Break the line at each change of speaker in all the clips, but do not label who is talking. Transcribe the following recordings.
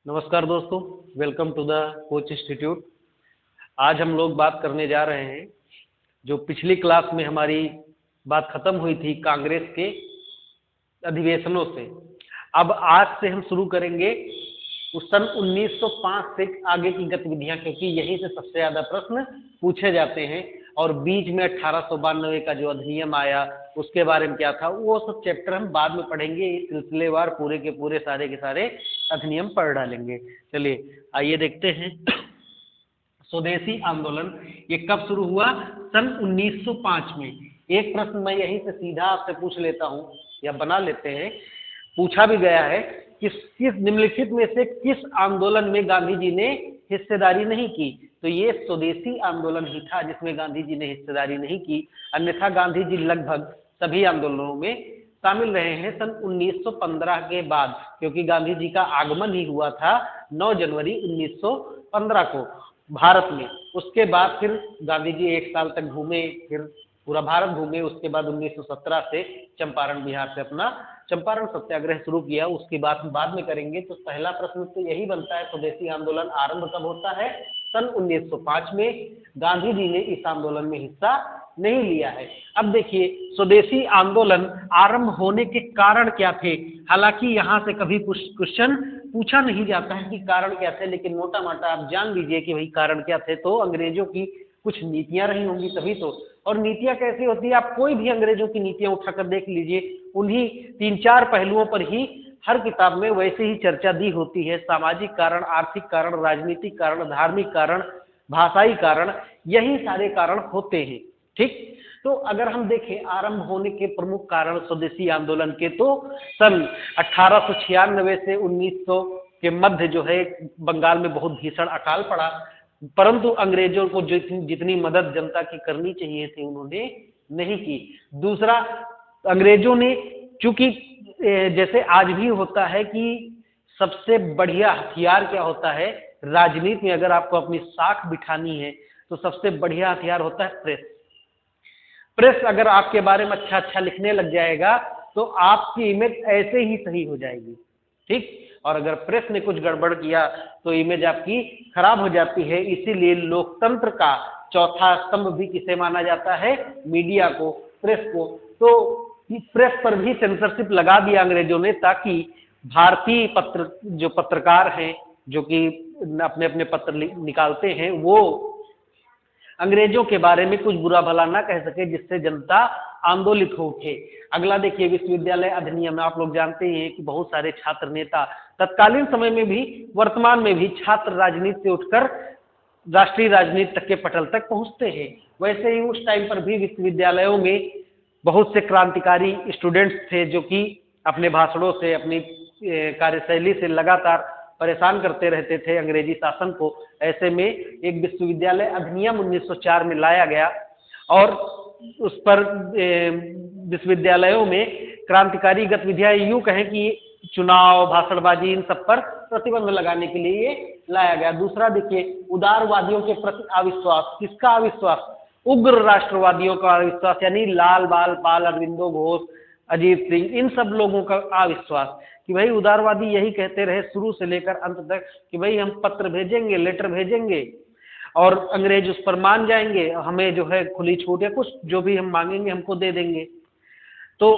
नमस्कार दोस्तों, welcome to the coach institute. आज हम लोग बात करने जा रहे हैं जो पिछली क्लास में हमारी बात खत्म हुई थी कांग्रेस के अधिवेशनों से। अब आज से हम शुरू करेंगे उस सन 1905 से आगे की गतिविधियां, क्योंकि यहीं से सबसे ज्यादा प्रश्न पूछे जाते हैं। और बीच में 1892 का जो अधिनियम आया उसके बारे में क्या था, वो सब चैप्टर हम बाद में पढ़ेंगे। इस सिलसिलेवार पूरे के पूरे सारे के सारे अधिनियम पढ़ डालेंगे। चलिए आइए देखते हैं। स्वदेशी आंदोलन ये कब शुरू हुआ? सन 1905 में। एक प्रश्न मैं यहीं से सीधा आपसे पूछ लेता हूं, या बना लेते हैं, पूछा भी गया है कि किस निम्नलिखित में से किस आंदोलन में गांधी जी ने हिस्सेदारी नहीं की? तो ये स्वदेशी आंदोलन ही था जिसमें गांधी जी ने हिस्सेदारी नहीं की। अन्यथा गांधी जी लगभग सभी आंदोलनों में शामिल रहे हैं सन 1915 के बाद, क्योंकि गांधी जी का आगमन ही हुआ था 9 जनवरी 1915 को भारत में। उसके बाद फिर गांधी जी 1 साल तक घूमे, फिर पूरा भारत घूमे। उसके बाद 1917 से चंपारण बिहार से अपना चंपारण सत्याग्रह शुरू किया। उसकी बात हम बाद में करेंगे। तो पहला प्रश्न तो यही बनता है, स्वदेशी आंदोलन आरंभ कब होता है? सन 1905 में। गांधी जी ने इस आंदोलन में हिस्सा नहीं लिया है। अब देखिए, स्वदेशी आंदोलन आरंभ होने के कारण क्या थे? हालांकि यहाँ से कभी क्वेश्चन पूछा नहीं जाता है कि कारण क्या थे, लेकिन मोटा मोटा आप जान लीजिए कि भाई कारण क्या थे। तो अंग्रेजों की कुछ नीतियां रही होंगी तभी तो। और नीतियां कैसी होती है, आप कोई भी अंग्रेजों की नीतियां उठाकर देख लीजिए, उन्हीं 3-4 पहलुओं पर ही हर किताब में वैसे ही चर्चा दी होती है। सामाजिक कारण, आर्थिक कारण, राजनीतिक कारण, धार्मिक कारण, भाषाई कारण, यही सारे कारण होते हैं। ठीक, तो अगर हम देखें आरंभ होने के प्रमुख कारण स्वदेशी आंदोलन के, तो सन 1896 से 1900 के मध्य जो है बंगाल में बहुत भीषण अकाल पड़ा, परंतु अंग्रेजों को जितनी मदद जनता की करनी चाहिए थी उन्होंने नहीं की। दूसरा, अंग्रेजों ने, चूंकि जैसे आज भी होता है कि सबसे बढ़िया हथियार क्या होता है राजनीति में, अगर आपको अपनी साख बिठानी है तो सबसे बढ़िया हथियार होता है प्रेस। प्रेस अगर आपके बारे में अच्छा अच्छा लिखने लग जाएगा तो आपकी इमेज ऐसे ही सही हो जाएगी। ठीक, और अगर प्रेस ने कुछ गड़बड़ किया तो इमेज आपकी खराब हो जाती है। इसीलिए लोकतंत्र का चौथा स्तंभ भी किसे माना जाता है? मीडिया को, प्रेस को। तो प्रेस पर भी सेंसरशिप लगा दिया अंग्रेजों ने, ताकि भारतीय जो पत्रकार हैं, जो कि अपने अपने पत्र निकालते हैं, वो अंग्रेजों के बारे में कुछ बुरा भला ना कह सके, जिससे जनता आंदोलित हो उठे। अगला देखिए, विश्वविद्यालय अधिनियम। आप लोग जानते हैं कि बहुत सारे छात्र नेता तत्कालीन समय में भी, वर्तमान में भी, छात्र राजनीति से उठकर राष्ट्रीय राजनीति तक के पटल तक पहुंचते हैं। वैसे ही उस टाइम पर भी विश्वविद्यालयों में बहुत से क्रांतिकारी स्टूडेंट्स थे जो कि अपने भाषणों से, अपनी कार्यशैली से लगातार परेशान करते रहते थे अंग्रेजी शासन को। ऐसे में एक विश्वविद्यालय अधिनियम 1904 में लाया गया और उस पर विश्वविद्यालयों में क्रांतिकारी गतिविधियां, यूं कहें कि चुनाव, भाषणबाजी, इन सब पर प्रतिबंध लगाने के लिए ये लाया गया। दूसरा देखिए, उदारवादियों के प्रति अविश्वास। किसका अविश्वास? उग्र राष्ट्रवादियों का अविश्वास, यानी लाल बाल पाल, अरविंदो घोष, अजीत सिंह, इन सब लोगों का अविश्वास कि भाई उदारवादी यही कहते रहे शुरू से लेकर अंत तक कि भाई हम पत्र भेजेंगे, लेटर भेजेंगे और अंग्रेज उस पर मान जाएंगे, हमें जो है खुली छूट या कुछ जो भी हम मांगेंगे हमको दे देंगे। तो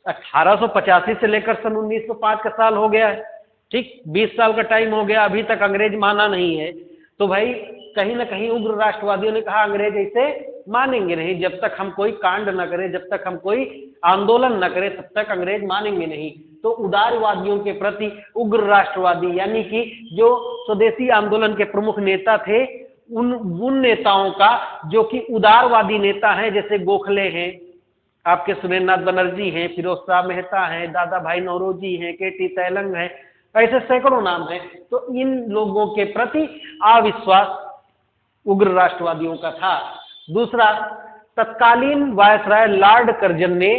1885 से लेकर सन 1905 का साल हो गया है। ठीक, 20 साल का टाइम हो गया, अभी तक अंग्रेज माना नहीं है। तो भाई कहीं ना कहीं उग्र राष्ट्रवादियों ने कहा अंग्रेज ऐसे मानेंगे नहीं, जब तक हम कोई कांड न करें, जब तक हम कोई आंदोलन न करें, तब तक अंग्रेज मानेंगे नहीं। तो उदारवादियों के प्रति उग्र राष्ट्रवादी, यानी कि जो स्वदेशी आंदोलन के प्रमुख नेता थे, उन नेताओं का, जो कि उदारवादी नेता हैं, जैसे गोखले हैं, आपके सुरेंद्रनाथ बनर्जी हैं, फिरोज शाह मेहता हैं, दादा भाई नौरोजी हैं, केटी तैलंग हैं, ऐसे सैकड़ों नाम हैं। तो इन लोगों के प्रति अविश्वास उग्र राष्ट्रवादियों का था। दूसरा, तत्कालीन वायसराय लॉर्ड कर्जन ने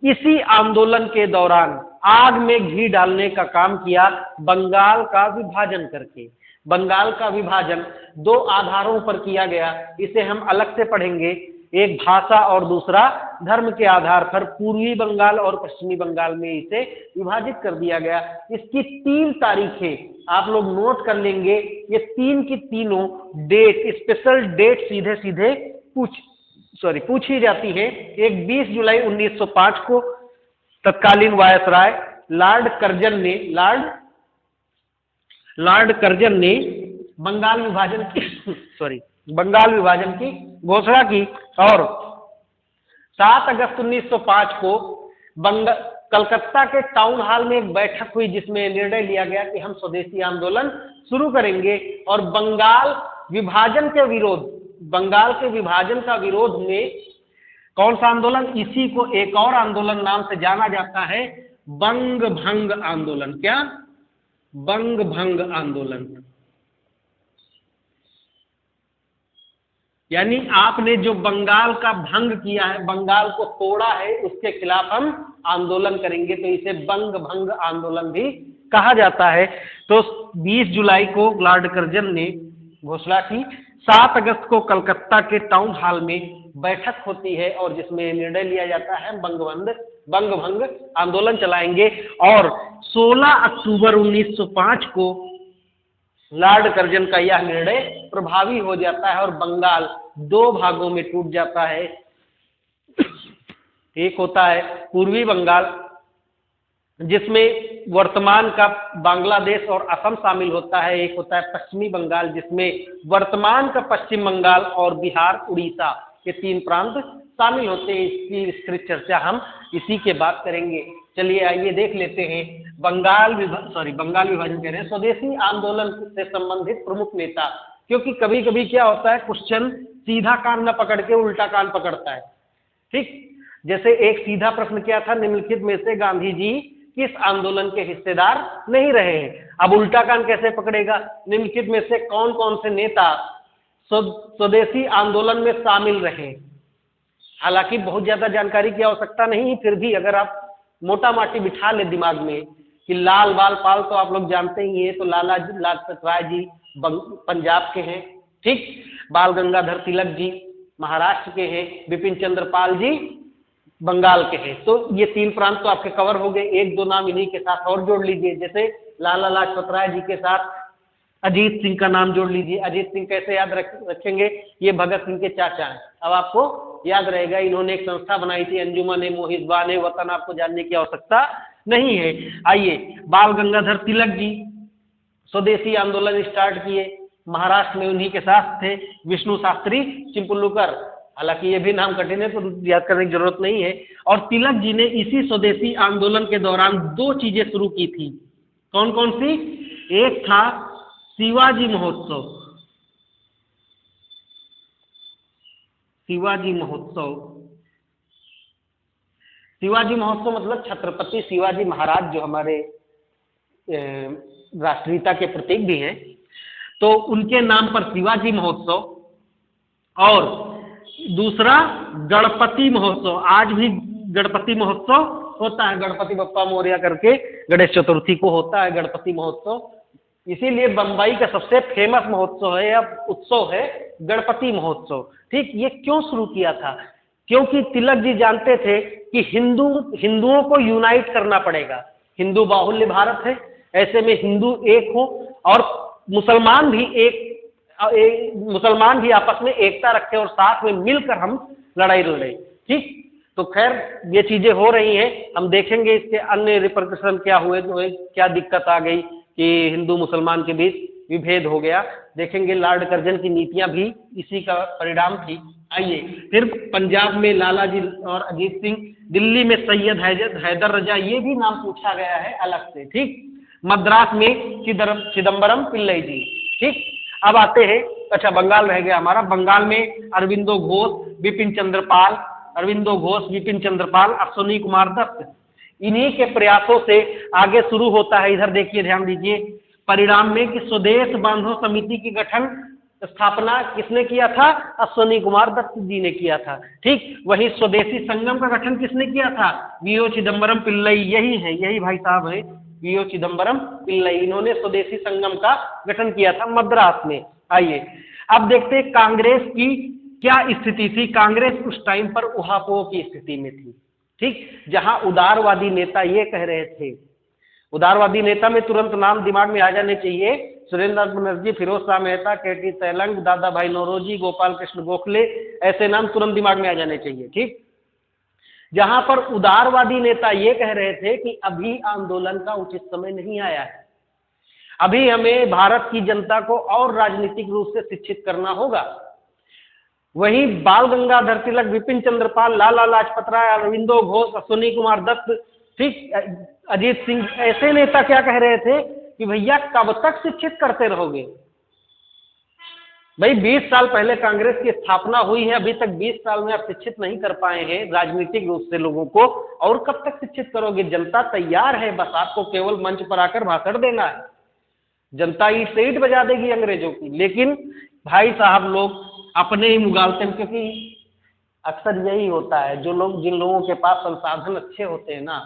इसी आंदोलन के दौरान आग में घी डालने का काम किया, बंगाल का विभाजन करके। बंगाल का विभाजन 2 आधारों पर किया गया, इसे हम अलग से पढ़ेंगे। एक भाषा और दूसरा धर्म के आधार पर पूर्वी बंगाल और पश्चिमी बंगाल में इसे विभाजित कर दिया गया। इसकी 3 तारीखें आप लोग नोट कर लेंगे, ये 3 की तीनों डेट, स्पेशल डेट सीधे सीधे पूछी जाती है। एक 20 जुलाई 1905 को तत्कालीन वायसराय लॉर्ड कर्जन ने बंगाल विभाजन की घोषणा की और 7 अगस्त 1905 को कलकत्ता के टाउन हॉल में एक बैठक हुई जिसमें निर्णय लिया गया कि हम स्वदेशी आंदोलन शुरू करेंगे और बंगाल के विभाजन का विरोध में कौन सा आंदोलन, इसी को एक और आंदोलन नाम से जाना जाता है, बंग भंग आंदोलन। क्या? बंग भंग आंदोलन। यानी आपने जो बंगाल का भंग किया है, बंगाल को तोड़ा है, उसके खिलाफ हम आंदोलन करेंगे, तो इसे बंग भंग आंदोलन भी कहा जाता है। तो 20 जुलाई को लॉर्ड कर्जन ने घोषणा की, 7 अगस्त को कलकत्ता के टाउन हॉल में बैठक होती है और जिसमें निर्णय लिया जाता है बंग भंग आंदोलन चलाएंगे और 16 अक्टूबर 1905 को लॉर्ड कर्जन का यह निर्णय प्रभावी हो जाता है और बंगाल 2 भागों में टूट जाता है। एक होता है पूर्वी बंगाल जिसमें वर्तमान का बांग्लादेश और असम शामिल होता है, एक होता है पश्चिमी बंगाल जिसमें वर्तमान का पश्चिम बंगाल और बिहार, उड़ीसा, ये 3 प्रांत शामिल होते हैं। इसकी विस्तृत चर्चा हम इसी के बाद करेंगे। चलिए आइए देख लेते हैं बंगाल विभाजन कह रहे हैं, स्वदेशी आंदोलन से संबंधित प्रमुख नेता। क्योंकि कभी कभी क्या होता है, क्वेश्चन सीधा कान न पकड़ के उल्टा कान पकड़ता है। ठीक, जैसे एक सीधा प्रश्न क्या था, निम्नलिखित में से गांधी जी किस आंदोलन के हिस्सेदार नहीं रहे हैं। अब उल्टा कान कैसे पकड़ेगा, निम्नलिखित में से कौन कौन से नेता स्वदेशी आंदोलन में शामिल रहे। हालांकि बहुत ज्यादा जानकारी की आवश्यकता नहीं, फिर भी अगर आप मोटा माटी बिठा ले दिमाग में कि लाल बाल पाल तो आप लोग जानते ही हैं, तो लाला लाजपत राय जी पंजाब के हैं, ठीक, बाल गंगाधर तिलक जी महाराष्ट्र के हैं, बिपिन चंद्र पाल जी बंगाल के हैं। तो ये 3 प्रांत तो आपके कवर हो गए। 1-2 नाम इन्हीं के साथ और जोड़ लीजिए, जैसे लाला लाजपत राय जी के साथ अजीत सिंह का नाम जोड़ लीजिए। अजीत सिंह कैसे याद रखेंगे, ये भगत सिंह के चाचा हैं। अब आपको याद रहेगा, इन्होंने एक संस्था बनाई थी अंजुमन मुहिब्बान वतन, आपको जानने की आवश्यकता नहीं है। आइए, बाल गंगाधर तिलक जी स्वदेशी आंदोलन स्टार्ट किए, महाराष्ट्र में उन्हीं के साथ थे। विष्णु शास्त्री चिंपलूकर, हालांकि ये भी नाम कठिन है तो याद करने की जरूरत नहीं है। और तिलक जी ने इसी स्वदेशी आंदोलन के दौरान 2 चीजें शुरू की थी। कौन कौन सी? एक था शिवाजी महोत्सव। शिवाजी महोत्सव मतलब छत्रपति शिवाजी महाराज जो हमारे राष्ट्रीयता के प्रतीक भी हैं, तो उनके नाम पर शिवाजी महोत्सव। और दूसरा गणपति महोत्सव, आज भी गणपति महोत्सव होता है, गणपति बप्पा मोरया करके गणेश चतुर्थी को होता है गणपति महोत्सव। इसीलिए बंबई का सबसे फेमस महोत्सव है या उत्सव है गणपति महोत्सव। ठीक, ये क्यों शुरू किया था? क्योंकि तिलक जी जानते थे कि हिंदुओं को यूनाइट करना पड़ेगा। हिंदू बाहुल्य भारत है, ऐसे में हिंदू एक हो और मुसलमान भी आपस में एकता रखें और साथ में मिलकर हम लड़ाई लड़े। ठीक, तो खैर ये चीजें हो रही हैं, हम देखेंगे इसके अन्य रिपरकशन क्या हुए, तो क्या दिक्कत आ गई कि हिंदू मुसलमान के बीच विभेद हो गया। देखेंगे लॉर्ड कर्जन की नीतियां भी इसी का परिणाम थी। आइए, फिर पंजाब में लाला जी और अजीत सिंह, दिल्ली में सैयद हैदर रजा, ये भी नाम पूछा गया है अलग से। ठीक, मद्रास में चिदम्बरम पिल्लई जी। ठीक, अब आते हैं, अच्छा बंगाल रह गया हमारा। बंगाल में अरविंदो घोष, बिपिन चंद्र पाल, अश्विनी कुमार दत्त, इन्हीं के प्रयासों से आगे शुरू होता है। इधर देखिए, ध्यान दीजिए परिणाम में कि स्वदेश बांधो समिति की स्थापना किसने किया था? अश्विनी कुमार दत्त जी ने किया था। ठीक, वही स्वदेशी संगम का गठन किसने किया था? वीओ चिदम्बरम पिल्लई, यही भाई साहब है वीओ चिदम्बरम पिल्लई, इन्होंने स्वदेशी संगम का गठन किया था मद्रास में। आइए अब देखते हैं कांग्रेस की क्या स्थिति थी? कांग्रेस उस टाइम पर उहापोह की स्थिति में थी, ठीक, जहां उदारवादी नेता ये कह रहे थे, उदारवादी नेता में तुरंत नाम दिमाग में आ जाने चाहिए, सुरेंद्रनाथ बनर्जी, फिरोज शाह मेहता, केटी तेलंग, दादा भाई नौरोजी, गोपाल कृष्ण गोखले, ऐसे नाम तुरंत दिमाग में आ जाने चाहिए, ठीक। जहां पर उदारवादी नेता ये कह रहे थे कि अभी आंदोलन का उचित समय नहीं आया है, अभी हमें भारत की जनता को और राजनीतिक रूप से शिक्षित करना होगा। वहीं बाल गंगाधर तिलक, विपिन चंद्र पाल, लाला लाजपत राय, अरविंदो घोष, अश्विनी कुमार दत्त, ठीक, अजीत सिंह, ऐसे नेता क्या कह रहे थे कि भैया कब तक शिक्षित करते रहोगे? भाई 20 साल पहले कांग्रेस की स्थापना हुई है, अभी तक 20 साल में आप शिक्षित नहीं कर पाए हैं राजनीतिक रूप से लोगों को, और कब तक शिक्षित करोगे? जनता तैयार है, बस आपको केवल मंच पर आकर भाषण देना है, जनता ईंट से ईंट बजा देगी अंग्रेजों की। लेकिन भाई साहब लोग अपने ही मुगालते हैं, क्योंकि अक्सर यही होता है, जो लोग, जिन लोगों के पास संसाधन अच्छे होते हैं ना,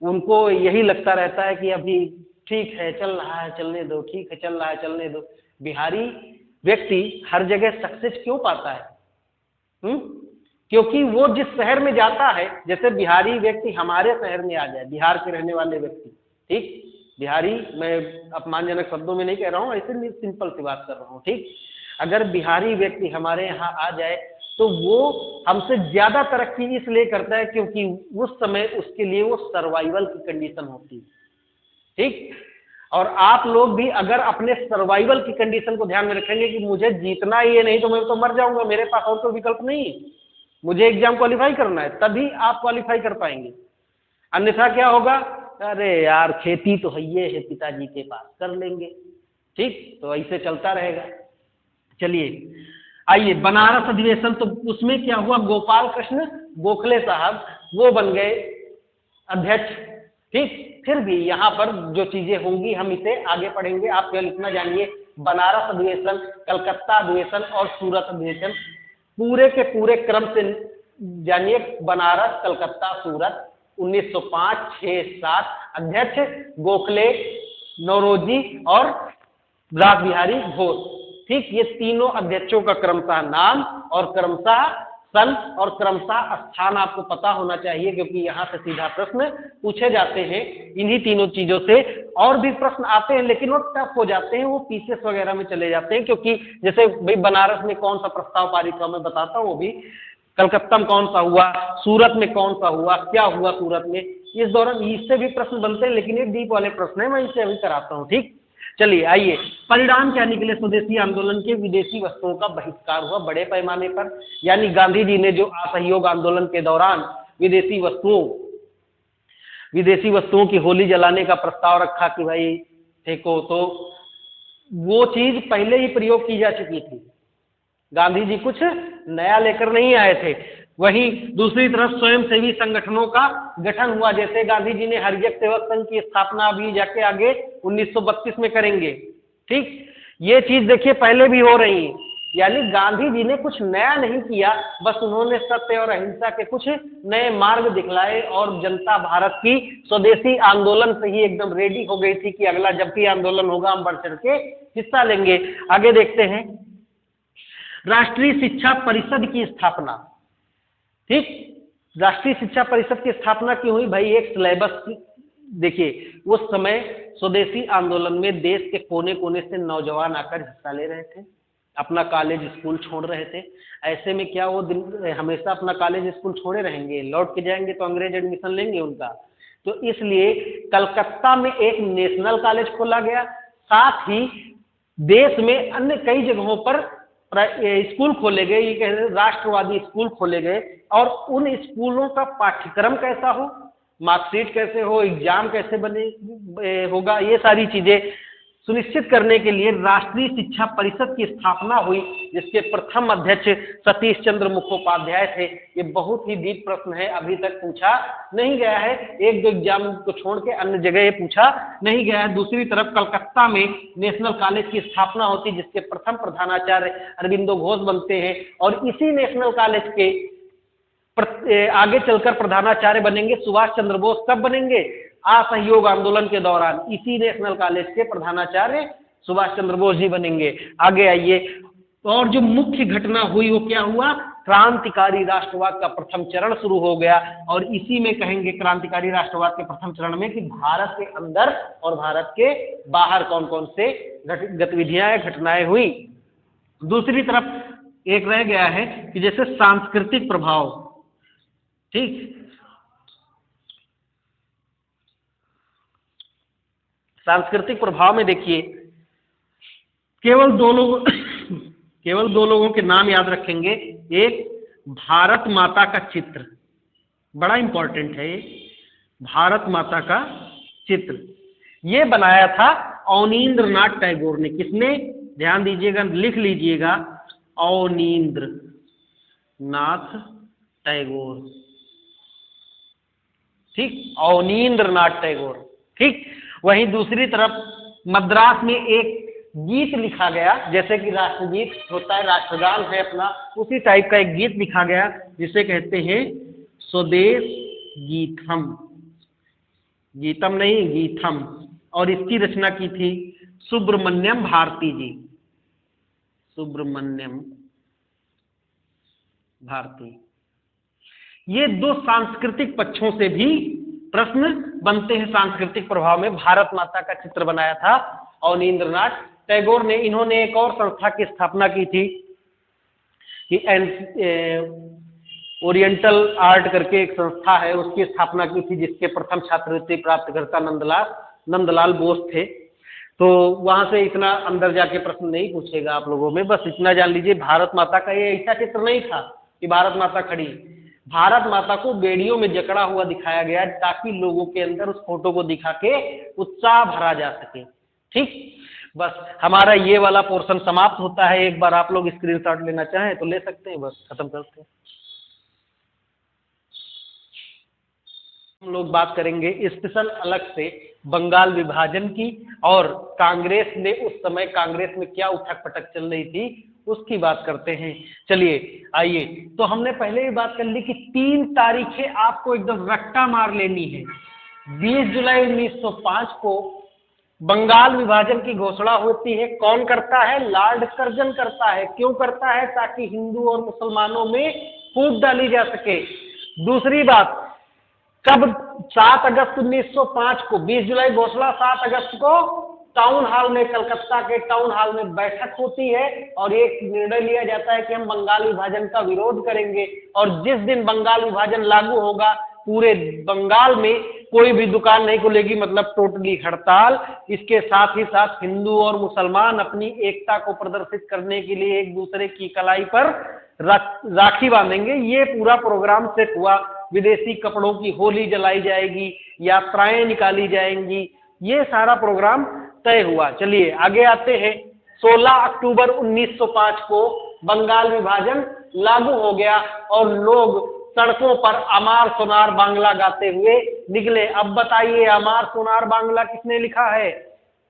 उनको यही लगता रहता है कि अभी ठीक है, चल रहा है, चलने दो, ठीक है, चल रहा है, चलने दो। बिहारी व्यक्ति हर जगह सक्सेस क्यों पाता है? क्योंकि वो जिस शहर में जाता है, जैसे बिहारी व्यक्ति हमारे शहर में आ जाए, बिहार के रहने वाले व्यक्ति, ठीक, बिहारी, मैं अपमानजनक शब्दों में नहीं कह रहा हूँ, ऐसे सिंपल सी बात कर रहा हूँ, ठीक, अगर बिहारी व्यक्ति हमारे यहाँ आ जाए तो वो हमसे ज्यादा तरक्की इसलिए करता है क्योंकि उस समय उसके लिए वो सर्वाइवल की कंडीशन होती है, ठीक। और आप लोग भी अगर अपने सर्वाइवल की कंडीशन को ध्यान में रखेंगे कि मुझे जीतना ही है, नहीं तो मैं तो मर जाऊंगा, मेरे पास और कोई विकल्प नहीं है, मुझे एग्जाम क्वालिफाई करना है, तभी आप क्वालिफाई कर पाएंगे। अन्यथा क्या होगा? अरे यार खेती तो है, ये है पिताजी के पास, कर लेंगे, ठीक, तो ऐसे चलता रहेगा। चलिए आइए, बनारस अधिवेशन, तो उसमें क्या हुआ? गोपाल कृष्ण गोखले साहब वो बन गए अध्यक्ष, ठीक। फिर भी यहाँ पर जो चीजें होंगी हम इसे आगे पढ़ेंगे, आप केवल इतना जानिए, बनारस अधिवेशन, कलकत्ता अधिवेशन और सूरत अधिवेशन, पूरे के पूरे क्रम से जानिए। बनारस, कलकत्ता, सूरत, 1905, 6, 7, अध्यक्ष गोखले, नौरोजी और रास बिहारी घोष, ठीक। ये तीनों अध्यक्षों का क्रमशः नाम और क्रमशः सन और क्रमशः स्थान आपको पता होना चाहिए, क्योंकि यहाँ से सीधा प्रश्न पूछे जाते हैं इन्हीं तीनों चीजों से। और भी प्रश्न आते हैं लेकिन वो टफ हो जाते हैं, वो पीसीएस वगैरह में चले जाते हैं, क्योंकि जैसे भाई बनारस में कौन सा प्रस्ताव पारित हुआ मैं बताता हूँ, वो भी कलकत्ता में कौन सा हुआ, सूरत में कौन सा हुआ, क्या हुआ सूरत में, इस दौरान इससे भी प्रश्न बनते हैं, लेकिन ये डीप वाले प्रश्न है, मैं इसे अभी कराता हूँ, ठीक। चलिए आइए, परिणाम क्या निकले? स्वदेशी आंदोलन के विदेशी वस्तुओं का बहिष्कार हुआ बड़े पैमाने पर, यानी गांधी जी ने जो असहयोग आंदोलन के दौरान विदेशी वस्तुओं की होली जलाने का प्रस्ताव रखा कि भाई फेंको, तो वो चीज पहले ही प्रयोग की जा चुकी थी, गांधी जी कुछ नया लेकर नहीं आए थे। वहीं दूसरी तरफ स्वयंसेवी संगठनों का गठन हुआ, जैसे गांधी जी ने हरिजन सेवक संघ की स्थापना अभी जाके आगे 1932 में करेंगे, ठीक। ये चीज देखिए पहले भी हो रही है, यानी गांधी जी ने कुछ नया नहीं किया, बस उन्होंने सत्य और अहिंसा के कुछ नए मार्ग दिखलाए, और जनता भारत की स्वदेशी आंदोलन से ही एकदम रेडी हो गई थी कि अगला जब भी आंदोलन होगा हम बढ़ चढ़ के हिस्सा लेंगे। आगे देखते हैं, राष्ट्रीय शिक्षा परिषद की स्थापना, ठीक। राष्ट्रीय शिक्षा परिषद की स्थापना क्यों हुई? भाई एक सिलेबस, देखिए उस समय स्वदेशी आंदोलन में देश के कोने कोने से नौजवान आकर हिस्सा ले रहे थे, अपना कॉलेज स्कूल छोड़ रहे थे। ऐसे में क्या वो दिन हमेशा अपना कॉलेज स्कूल छोड़े रहेंगे? लौट के जाएंगे तो अंग्रेज एडमिशन लेंगे उनका, तो इसलिए कलकत्ता में एक नेशनल कॉलेज खोला गया, साथ ही देश में अन्य कई जगहों पर स्कूल खोले गए, ये कह रहे राष्ट्रवादी स्कूल खोले गए, और उन स्कूलों का पाठ्यक्रम कैसा हो, मार्कशीट कैसे हो, एग्जाम कैसे बने होगा, ये सारी चीजें सुनिश्चित करने के लिए राष्ट्रीय शिक्षा परिषद की स्थापना हुई, जिसके प्रथम अध्यक्ष सतीश चंद्र मुखोपाध्याय थे। ये बहुत ही डीप प्रश्न है, अभी तक पूछा नहीं गया है, एक दो एग्जाम को छोड़ के अन्य जगह ये पूछा नहीं गया है। दूसरी तरफ कलकत्ता में नेशनल कॉलेज की स्थापना होती, जिसके प्रथम प्रधानाचार्य अरविंदो घोष बनते हैं, और इसी नेशनल कॉलेज के आगे चलकर प्रधानाचार्य बनेंगे सुभाष चंद्र बोस। कब बनेंगे? असहयोग आंदोलन के दौरान इसी नेशनल कॉलेज के प्रधानाचार्य सुभाष चंद्र बोस जी बनेंगे। आगे आइए, और जो मुख्य घटना हुई वो क्या हुआ, क्रांतिकारी राष्ट्रवाद का प्रथम चरण शुरू हो गया। और इसी में कहेंगे क्रांतिकारी राष्ट्रवाद के प्रथम चरण में कि भारत के अंदर और भारत के बाहर कौन कौन से गतिविधियां घटनाएं हुई। दूसरी तरफ एक रह गया है कि जैसे सांस्कृतिक प्रभाव, ठीक, सांस्कृतिक प्रभाव में देखिए केवल दो लोगों के नाम याद रखेंगे। एक भारत माता का चित्र, बड़ा इंपॉर्टेंट है ये, भारत माता का चित्र ये बनाया था अवनींद्रनाथ टैगोर ने। किसने, ध्यान दीजिएगा, लिख लीजिएगा, अवनींद्रनाथ टैगोर, ठीक, अवनींद्रनाथ टैगोर, ठीक। वहीं दूसरी तरफ मद्रास में एक गीत लिखा गया, जैसे कि राष्ट्रगीत होता है, राष्ट्रगान है अपना, उसी टाइप का एक गीत लिखा गया जिसे कहते हैं स्वदेश गीतम, गीतम नहीं गीतम, और इसकी रचना की थी सुब्रमण्यम भारती जी, सुब्रमण्यम भारती। ये दो सांस्कृतिक पक्षों से भी प्रश्न बनते हैं। सांस्कृतिक प्रभाव में भारत माता का चित्र बनाया था अवनींद्रनाथ टैगोर ने। इन्होंने एक और संस्था की स्थापना की थी कि ओरिएंटल आर्ट करके एक संस्था है, उसकी स्थापना की थी, जिसके प्रथम छात्रवृत्ति प्राप्तकर्ता नंदलाल बोस थे। तो वहां से इतना अंदर जाके प्रश्न नहीं पूछेगा आप लोगों में, बस इतना जान लीजिए भारत माता का ये ऐसा चित्र नहीं था कि भारत माता खड़ी, भारत माता को बेड़ियों में जकड़ा हुआ दिखाया गया ताकि लोगों के अंदर उस फोटो को दिखा के उत्साह भरा जा सके, ठीक। बस हमारा ये वाला पोर्शन समाप्त होता है। एक बार आप लोग स्क्रीनशॉट लेना चाहें तो ले सकते हैं, बस खत्म करते हैं। हम लोग बात करेंगे स्पेशल अलग से बंगाल विभाजन की, और कांग्रेस ने उस समय कांग्रेस में क्या उठक पटक चल रही थी उसकी बात करते हैं। चलिए आइए, तो हमने पहले ही बात कर ली कि 3 तारीखें आपको एकदम रट्टा मार लेनी है। 20 जुलाई 1905 को बंगाल विभाजन की घोषणा होती है। कौन करता है, लॉर्ड कर्जन करता है। क्यों करता है, ताकि हिंदू और मुसलमानों में फूट डाली जा सके। दूसरी बात, कब, 7 अगस्त 1905 को, 20 जुलाई घोषणा, 7 अगस्त को टाउन हॉल में, कलकत्ता के टाउन हॉल में बैठक होती है और एक निर्णय लिया जाता है कि हम बंगाल विभाजन का विरोध करेंगे। और जिस दिन बंगाल विभाजन लागू होगा पूरे बंगाल में कोई भी दुकान नहीं खुलेगी, मतलब टोटली हड़ताल। इसके साथ ही साथ हिंदू और मुसलमान अपनी एकता को प्रदर्शित करने के लिए एक दूसरे की कलाई पर राखी बांधेंगे। ये पूरा प्रोग्राम सेट हुआ। विदेशी कपड़ों की होली जलाई जाएगी, यात्राएं निकाली जाएंगी, ये सारा प्रोग्राम तय हुआ। चलिए आगे आते हैं। 16 अक्टूबर 1905 को बंगाल विभाजन लागू हो गया और लोग सड़कों पर अमार सोनार बांग्ला गाते हुए निकले। अब बताइए अमार सोनार बांग्ला किसने लिखा है,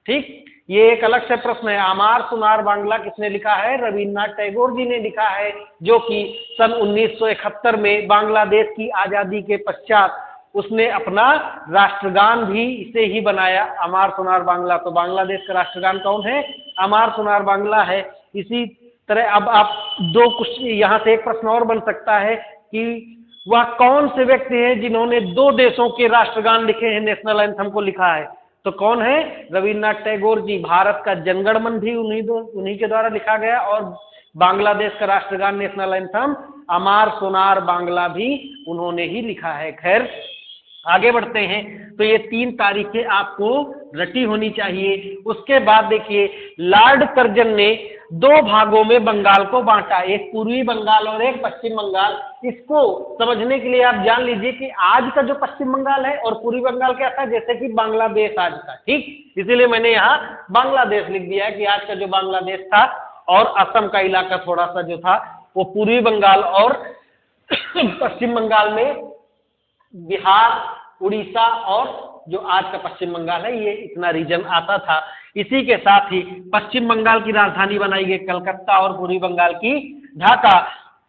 ठीक, ये एक अलग से प्रश्न है। अमार सोनार बांग्ला किसने लिखा है, रविन्द्रनाथ टैगोर जी ने लिखा है, जो कि सन 1971 में बांग्लादेश की आजादी के पश्चात उसने अपना राष्ट्रगान भी इसे ही बनाया, अमार सोनार बांग्ला। तो बांग्लादेश का राष्ट्रगान कौन है, अमार सोनार बांग्ला है। इसी तरह अब आप दो कुछ यहाँ से एक प्रश्न और बन सकता है कि वह कौन से व्यक्ति हैं जिन्होंने 2 देशों के राष्ट्रगान लिखे हैं, नेशनल एंथम को लिखा है। तो कौन है, रविन्द्रनाथ टैगोर जी। भारत का जनगण मन भी उन्हीं के द्वारा लिखा गया और बांग्लादेश का राष्ट्रगान नेशनल एंथम अमार सोनार बांग्ला भी उन्होंने ही लिखा है। खैर आगे बढ़ते हैं। तो ये 3 तारीखें आपको रटी होनी चाहिए। उसके बाद देखिए लॉर्ड कर्जन ने 2 भागों में बंगाल को बांटा, एक पूर्वी बंगाल और एक पश्चिम बंगाल। इसको समझने के लिए आप जान लीजिए कि आज का जो पश्चिम बंगाल है और पूर्वी बंगाल क्या था, जैसे कि बांग्लादेश आज का, ठीक। इसीलिए मैंने यहाँ बांग्लादेश लिख दिया है कि आज का जो बांग्लादेश था और असम का इलाका थोड़ा सा जो था वो पूर्वी बंगाल और पश्चिम बंगाल में बिहार, उड़ीसा और जो आज का पश्चिम बंगाल है, ये इतना रीजन आता था। इसी के साथ ही पश्चिम बंगाल की राजधानी बनाई गई कलकत्ता और पूर्वी बंगाल की ढाका।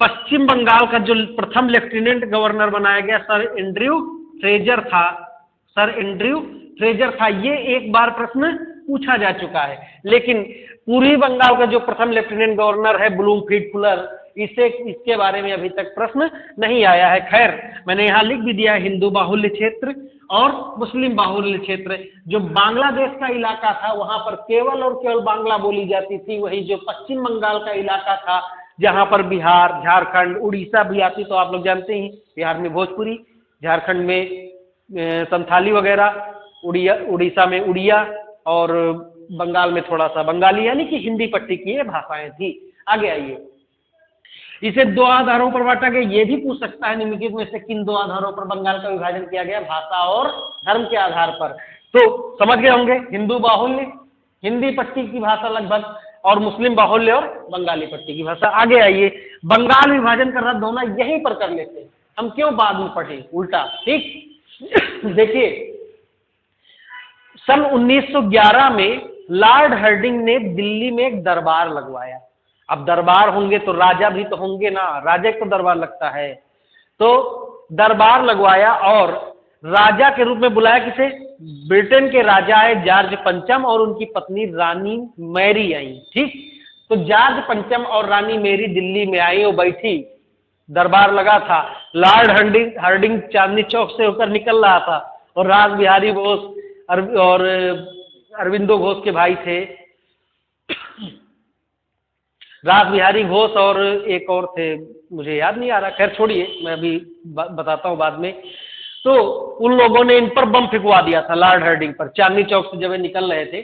पश्चिम बंगाल का जो प्रथम लेफ्टिनेंट गवर्नर बनाया गया सर एंड्रयू फ्रेजर था, सर एंड्रयू फ्रेजर था। ये एक बार प्रश्न पूछा जा चुका है। लेकिन पूर्वी बंगाल का जो प्रथम लेफ्टिनेंट गवर्नर है ब्लूमफील्ड फुलर, इसके बारे में अभी तक प्रश्न नहीं आया है। खैर, मैंने यहाँ लिख भी दिया है हिंदू बाहुल्य क्षेत्र और मुस्लिम बाहुल्य क्षेत्र। जो बांग्लादेश का इलाका था वहां पर केवल और केवल बांग्ला बोली जाती थी। वही जो पश्चिम बंगाल का इलाका था जहां पर बिहार, झारखंड, उड़ीसा भी आती, तो आप लोग जानते ही बिहार में भोजपुरी, झारखंड में संथाली वगैरह, उड़ीसा में उड़िया और बंगाल में थोड़ा सा बंगाली, यानी कि हिंदी पट्टी की ये भाषाएं थी। आगे आइए, इसे दो आधारों पर बांटा गया। ये भी पूछ सकता है निम्नलिखित में से किन दो आधारों पर बंगाल का विभाजन किया गया? भाषा और धर्म के आधार पर। तो समझ गए होंगे, हिंदू बाहुल्य, हिंदी पट्टी की भाषा लगभग, और मुस्लिम बाहुल्य और बंगाली पट्टी की भाषा। आगे आइए, बंगाल विभाजन का रद्द होना यहीं पर कर लेते हैं हम, क्यों बाद में पढ़े उल्टा। ठीक देखिए, सन 1911 में लॉर्ड हार्डिंग ने दिल्ली में एक दरबार लगवाया। अब दरबार होंगे तो राजा भी तो होंगे ना, राजा को दरबार लगता है। तो दरबार लगवाया और राजा के रूप में बुलाया किसे? ब्रिटेन के राजा आए जॉर्ज पंचम और उनकी पत्नी रानी मैरी आई। ठीक, तो जॉर्ज पंचम और रानी मैरी दिल्ली में आई और बैठी, दरबार लगा था। लॉर्ड हार्डिंग चांदनी चौक से होकर निकल रहा था और रास बिहारी बोस और अरविंदो घोष के भाई थे, रास बिहारी घोष और एक और थे, मुझे याद नहीं आ रहा, खैर छोड़िए, मैं अभी बताता हूँ बाद में। तो उन लोगों ने इन पर बम फिकवा दिया था लॉर्ड हार्डिंग पर, चांदनी चौक से जब निकल रहे थे।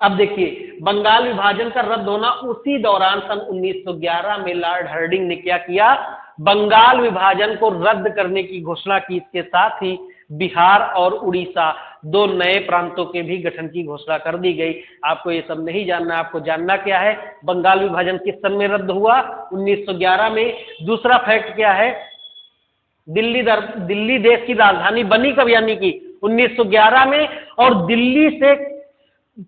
अब देखिए, बंगाल विभाजन का रद्द होना उसी दौरान सन 1911 में लॉर्ड हार्डिंग ने क्या किया? बंगाल विभाजन को रद्द करने की घोषणा की। इसके साथ ही बिहार और उड़ीसा दो नए प्रांतों के भी गठन की घोषणा कर दी गई। आपको ये सब नहीं जानना, आपको जानना क्या है, बंगाल विभाजन किस सन में रद्द हुआ? 1911 में। दूसरा फैक्ट क्या है, दिल्ली देश की राजधानी बनी कब? यानी कि 1911 में। और दिल्ली से,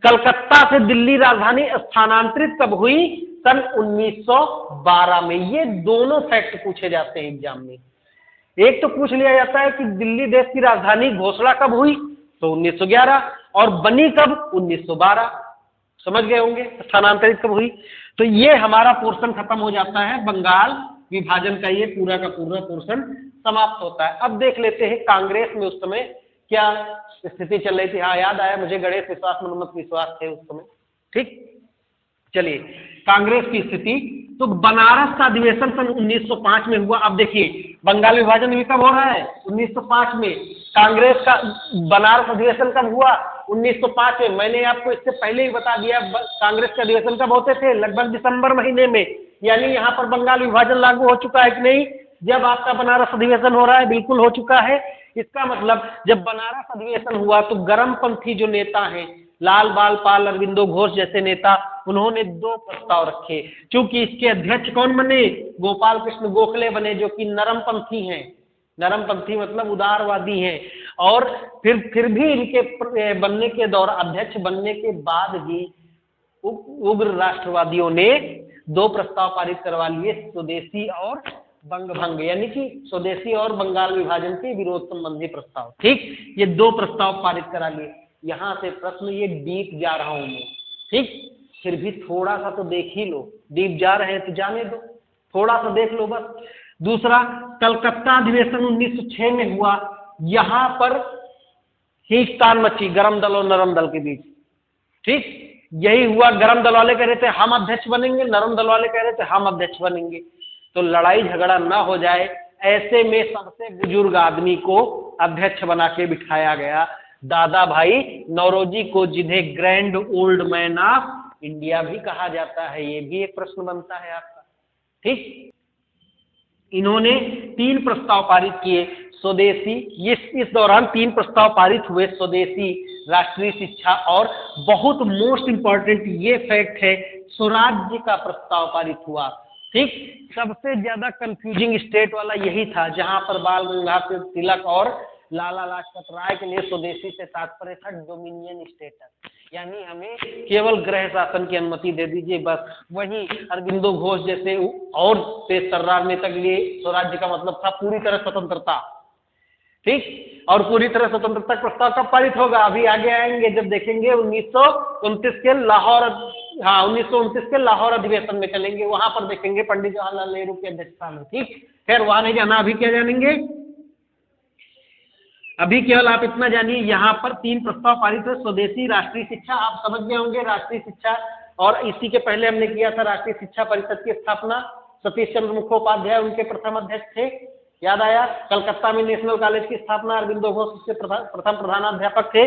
कलकत्ता से दिल्ली राजधानी स्थानांतरित कब हुई? सन 1912 में। ये दोनों फैक्ट पूछे जाते हैं एग्जाम में। एक तो पूछ लिया जाता है कि दिल्ली देश की राजधानी घोषणा कब हुई, तो 1911, और बनी कब? 1912। समझ गए होंगे, स्थानांतरित कब हुई। तो ये हमारा पोर्शन खत्म हो जाता है, बंगाल विभाजन का ये पूरा का पूरा पोर्शन समाप्त होता है। अब देख लेते हैं कांग्रेस में उस समय क्या स्थिति चल रही थी। हाँ, याद आया मुझे, गणेश विश्वास, मनोमत विश्वास थे उस समय। ठीक, चलिए, कांग्रेस की स्थिति। तो बनारस का अधिवेशन सन 1905 में हुआ। अब देखिए, बंगाल विभाजन भी कब हो रहा है? 1905 में। कांग्रेस का बनारस अधिवेशन कब हुआ? 1905 में। मैंने आपको इससे पहले ही बता दिया कांग्रेस के अधिवेशन कब होते थे, लगभग दिसंबर महीने में। यानी यहाँ पर बंगाल विभाजन लागू हो चुका है कि नहीं? जब आपका बनारस अधिवेशन हो रहा है, बिल्कुल हो चुका है। इसका मतलब जब बनारस अधिवेशन हुआ तो गर्मपंथी जो नेता हैं, लाल बाल पाल, अरविंदो घोष जैसे नेता, उन्होंने दो प्रस्ताव रखे। क्योंकि इसके अध्यक्ष कौन बने? गोपाल कृष्ण गोखले बने, जो कि नरमपंथी हैं। नरमपंथी मतलब उदारवादी हैं। और फिर भी इनके बनने के दौरान, अध्यक्ष बनने के बाद ही उग्र राष्ट्रवादियों ने दो प्रस्ताव पारित करवा लिए, स्वदेशी और बंग भंग, यानी कि स्वदेशी और बंगाल विभाजन के विरोध संबंधी प्रस्ताव। ठीक, ये दो प्रस्ताव पारित करा लिए। यहां से प्रश्न ये डीप जा रहा हूं मैं। ठीक, फिर भी थोड़ा सा तो देख ही लो, डीप जा रहे हैं तो जाने दो, थोड़ा सा देख लो बस। दूसरा, कलकत्ता अधिवेशन 1906 में हुआ। यहां पर खींचतान मची गरम दल और नरम दल के बीच। ठीक, यही हुआ। गरम दल वाले कह रहे थे हम अध्यक्ष बनेंगे, नरम दल वाले कह रहे थे हम अध्यक्ष बनेंगे। तो लड़ाई झगड़ा ना हो जाए, ऐसे में सबसे बुजुर्ग आदमी को अध्यक्ष बना के बिठाया गया, दादा भाई नौरोजी को, जिन्हें grand old man of India भी कहा जाता है। ये भी एक प्रश्न बनता है आपका। ठीक, इन्होंने 3 प्रस्ताव पारित किए। स्वदेशी, इस दौरान 3 प्रस्ताव पारित हुए, स्वदेशी, राष्ट्रीय शिक्षा और बहुत मोस्ट इंपॉर्टेंट ये फैक्ट है, स्वराज्य का प्रस्ताव पारित हुआ। ठीक, सबसे ज्यादा कंफ्यूजिंग स्टेट वाला यही था, जहां पर बाल गंगाधर तिलक और लाला लाजपत राय के लिए स्वदेशी से तात्पर्य था डोमिनियन स्टेटस, यानी हमें केवल गृह शासन की अनुमति दे दीजिए बस। वही अरविंदो घोष जैसे और तेज तर्रार नेता के लिए स्वराज्य का मतलब था पूरी तरह स्वतंत्रता। ठीक। और पूरी तरह स्वतंत्रता प्रस्ताव कब पारित होगा, अभी आगे आएंगे जब देखेंगे 1929 के लाहौर, हाँ 1929 के लाहौर अधिवेशन में चलेंगे, वहां पर देखेंगे पंडित जवाहरलाल नेहरू की अध्यक्षता में। ठीक, खैर वहां नहीं जाना, अभी क्या जानेंगे, अभी केवल आप इतना जानिए यहाँ पर 3 प्रस्ताव पारित हुए। स्वदेशी, राष्ट्रीय शिक्षा, आप समझ गए होंगे राष्ट्रीय शिक्षा, और इसी के पहले हमने किया था राष्ट्रीय शिक्षा परिषद की स्थापना, सतीश चंद्र मुखोपाध्याय उनके प्रथम अध्यक्ष थे, याद आया। कलकत्ता में नेशनल कॉलेज की स्थापना, अरविंदो घोष उसके प्रथम प्रधानाध्यापक थे।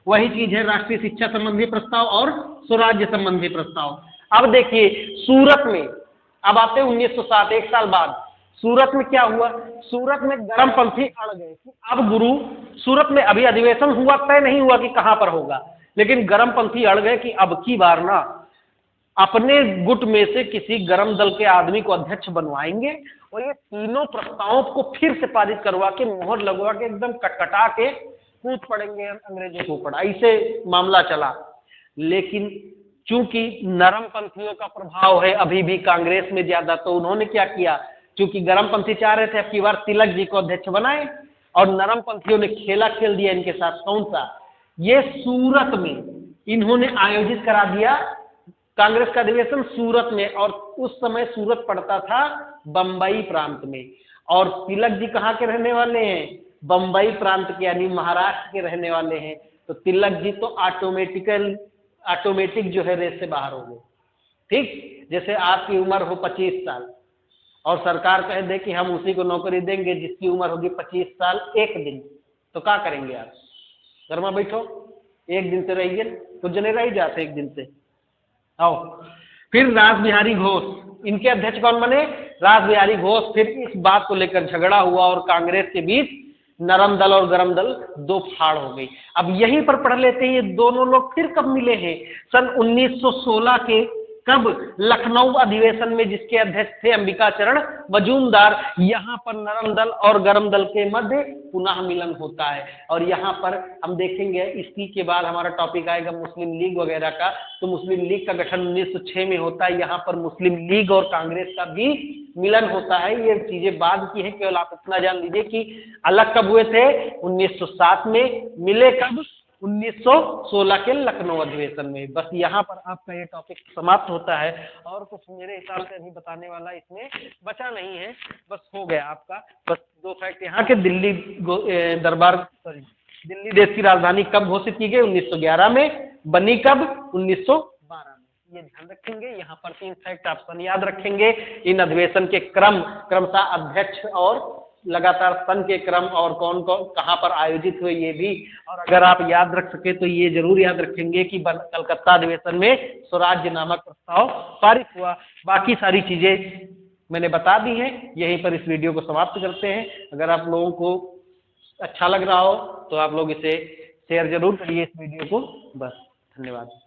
वही चीज है राष्ट्रीय शिक्षा संबंधी प्रस्ताव और स्वराज्य संबंधी प्रस्ताव। अब देखिए सूरत में, अब आते 1907, 1 साल बाद सूरत में क्या हुआ, सूरत में गरमपंथी अड़ गए कि अब गुरु, सूरत में अभी अधिवेशन हुआ, तय नहीं हुआ कि कहां पर होगा, लेकिन गरमपंथी अड़ गए कि अब की बार ना अपने गुट में से किसी गरम दल के आदमी को अध्यक्ष बनवाएंगे और ये तीनों प्रस्तावों को फिर से पारित करवा के, मोहर लगवा के, एकदम कटकटा के कूद पड़ेंगे अंग्रेजों को ऊपर, ऐसे मामला चला। लेकिन चूंकि नरम पंथियों का प्रभाव है अभी भी कांग्रेस में ज्यादा, तो उन्होंने क्या किया, चूंकि गरम पंथी चाह रहे थे अब की बार तिलक जी को अध्यक्ष बनाए, और नरम पंथियों ने खेला खेल दिया इनके साथ। कौन सा, ये सूरत में इन्होंने आयोजित करा दिया कांग्रेस का अधिवेशन सूरत में, और उस समय सूरत पड़ता था बंबई प्रांत में, और तिलक जी कहाँ के रहने वाले हैं, बंबई प्रांत के यानी महाराष्ट्र के रहने वाले हैं। तो तिलक जी तो ऑटोमेटिक जो है रेस से बाहर हो गए। ठीक, जैसे आपकी उम्र हो 25 साल और सरकार कह दे कि हम उसी को नौकरी देंगे जिसकी उम्र होगी 25 साल 1 दिन, तो क्या करेंगे आप, घर में बैठो, 1 दिन से रहिए, कुछ जने रह जाते 1 दिन से। आओ, फिर रास बिहारी घोष, इनके अध्यक्ष कौन बने, रास बिहारी घोष। फिर इस बात को लेकर झगड़ा हुआ और कांग्रेस के बीच नरम दल और गरम दल 2 फाड़ हो गई। अब यहीं पर पढ़ लेते हैं ये दोनों लोग फिर कब मिले हैं, सन 1916 के कब, लखनऊ अधिवेशन में, जिसके अध्यक्ष थे अंबिकाचरण मजूमदार। यहाँ पर नरम दल और गरम दल के मध्य पुनः मिलन होता है, और यहाँ पर हम देखेंगे इसी के बाद हमारा टॉपिक आएगा मुस्लिम लीग वगैरह का। तो मुस्लिम लीग का गठन 1906 में होता है, यहाँ पर मुस्लिम लीग और कांग्रेस का भी मिलन होता है। ये चीजें बाद की है, केवल आप इतना जान लीजिए कि अलग कब हुए थे, 1907 में, मिले कब, 1916 के लखनऊ अधिवेशन में। बस यहाँ पर आपका ये टॉपिक समाप्त होता है, और कुछ मेरे हिसाब से अभी बताने वाला इसमें बचा नहीं है, बस हो गया आपका। बस 2 फैक्ट यहाँ के, दिल्ली दिल्ली देश की राजधानी कब घोषित की गई, 1911 में, बनी कब, 1912 में, ये ध्यान रखेंगे। यहाँ पर 3 फैक्ट आप याद रखेंगे। इन अधिवेशन के क्रमशः अध्यक्ष और लगातार सन के क्रम और कौन कौन कहाँ पर आयोजित हुए ये भी, और अगर आप याद रख सके तो ये जरूर याद रखेंगे कि कलकत्ता अधिवेशन में स्वराज्य नामक प्रस्ताव पारित हुआ। बाकी सारी चीजें मैंने बता दी हैं। यहीं पर इस वीडियो को समाप्त करते हैं। अगर आप लोगों को अच्छा लग रहा हो तो आप लोग इसे शेयर जरूर करिए इस वीडियो को। बस, धन्यवाद।